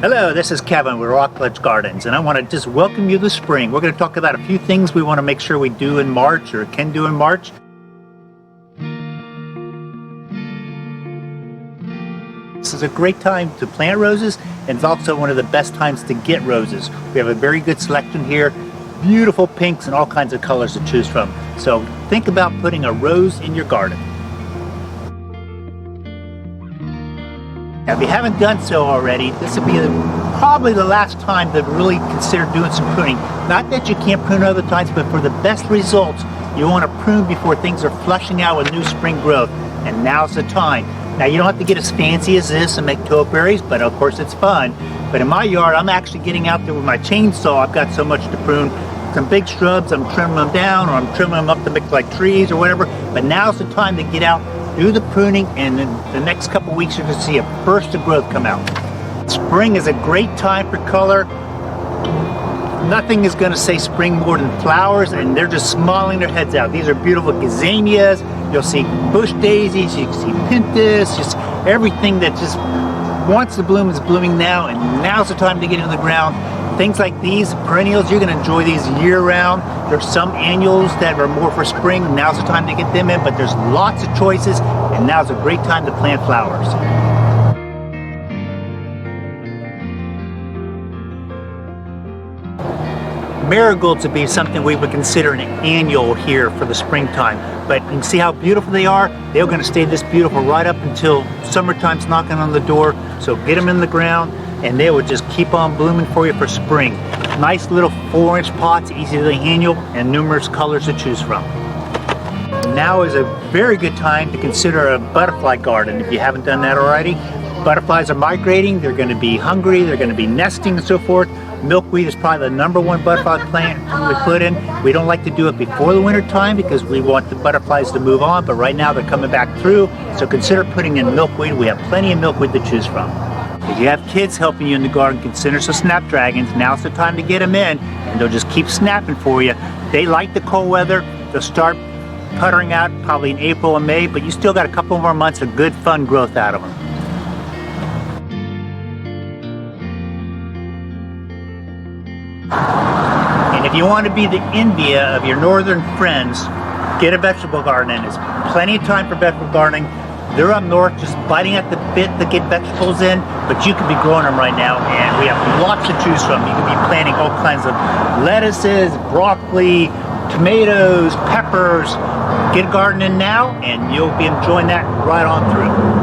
Hello, this is Kevin with Rockledge Gardens, and I want to just welcome you to spring. We're going to talk about a few things we want to make sure we do in March or can do in March. This is a great time to plant roses, and it's also one of the best times to get roses. We have a very good selection here, beautiful pinks and all kinds of colors to choose from. So think about putting a rose in your garden. Now, if you haven't done so already, this will be probably the last time to really consider doing some pruning. Not that you can't prune other times, but for the best results, you want to prune before things are flushing out with new spring growth, and now's the time. Now, you don't have to get as fancy as this and make topiaries, but of course it's fun. But in my yard, I'm actually getting out there with my chainsaw. I've got so much to prune. Some big shrubs, I'm trimming them down, or I'm trimming them up to make like trees or whatever. But now's the time to get out, do the pruning, and in the next couple weeks you're going to see a burst of growth come out. Spring is a great time for color. Nothing is going to say spring more than flowers, and they're just smiling their heads out. These are beautiful gazanias. You'll see bush daisies, you can see pentas, just everything that just wants to bloom is blooming now, and now's the time to get into the ground. Things like these perennials, you're going to enjoy these year-round. There's some annuals that are more for spring. Now's the time to get them in, but there's lots of choices, and now's a great time to plant flowers. Marigolds would be something we would consider an annual here for the springtime, but you can see how beautiful they are. They're going to stay this beautiful right up until summertime's knocking on the door. So get them in the ground, and they will just keep on blooming for you for spring. Nice little 4-inch pots, easy to handle, and numerous colors to choose from. Now is a very good time to consider a butterfly garden if you haven't done that already. Butterflies are migrating, they're going to be hungry, they're going to be nesting and so forth. Milkweed is probably the #1 butterfly plant we put in. We don't like to do it before the winter time because we want the butterflies to move on, but right now they're coming back through, so consider putting in milkweed. We have plenty of milkweed to choose from. If you have kids helping you in the garden, consider some snapdragons. Now's the time to get them in, and they'll just keep snapping for you. They like the cold weather. They'll start puttering out probably in April and May, but you still got a couple more months of good fun growth out of them. And if you want to be the India of your northern friends, get a vegetable garden in. There's plenty of time for vegetable gardening. They're up north just biting at the bit to get vegetables in, but you could be growing them right now, and we have lots to choose from. You could be planting all kinds of lettuces, broccoli, tomatoes, peppers. Get a garden in now, and you'll be enjoying that right on through.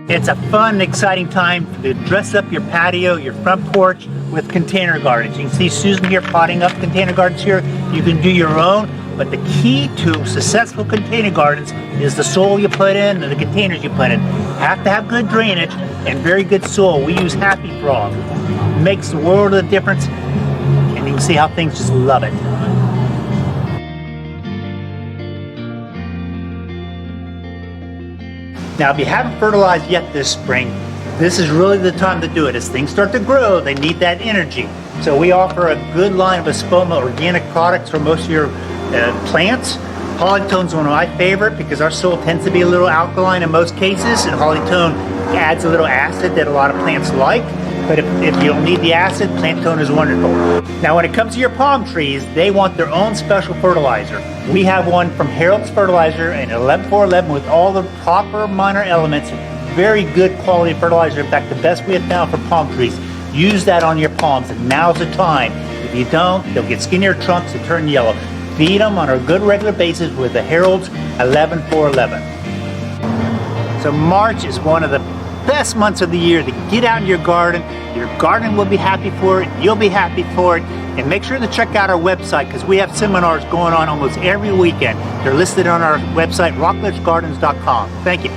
It's a fun, exciting time to dress up your patio, your front porch with container gardens. You can see Susan here potting up container gardens here. You can do your own, but the key to successful container gardens is the soil you put in and the containers you put in. Have to have good drainage and very good soil. We use Happy Frog. It makes the world of a difference, and you can see how things just love it. Now, if you haven't fertilized yet this spring, this is really the time to do it. As things start to grow, they need that energy. So we offer a good line of Espoma organic products for most of your plants. Polytone is one of my favorite because our soil tends to be a little alkaline in most cases, and Polytone adds a little acid that a lot of plants like. But if you don't need the acid, Planttone is wonderful. Now, when it comes to your palm trees, they want their own special fertilizer. We have one from Harold's Fertilizer, an 11-4-11 with all the proper minor elements. Very good quality fertilizer. In fact, the best we have found for palm trees. Use that on your palms, and now's the time. If you don't, they'll get skinnier trunks and turn yellow. Feed them on a good regular basis with the Harold's 11-4-11. So March is one of the best months of the year to get out in your garden. Your garden will be happy for it. You'll be happy for it. And make sure to check out our website because we have seminars going on almost every weekend. They're listed on our website, rockledgegardens.com. Thank you.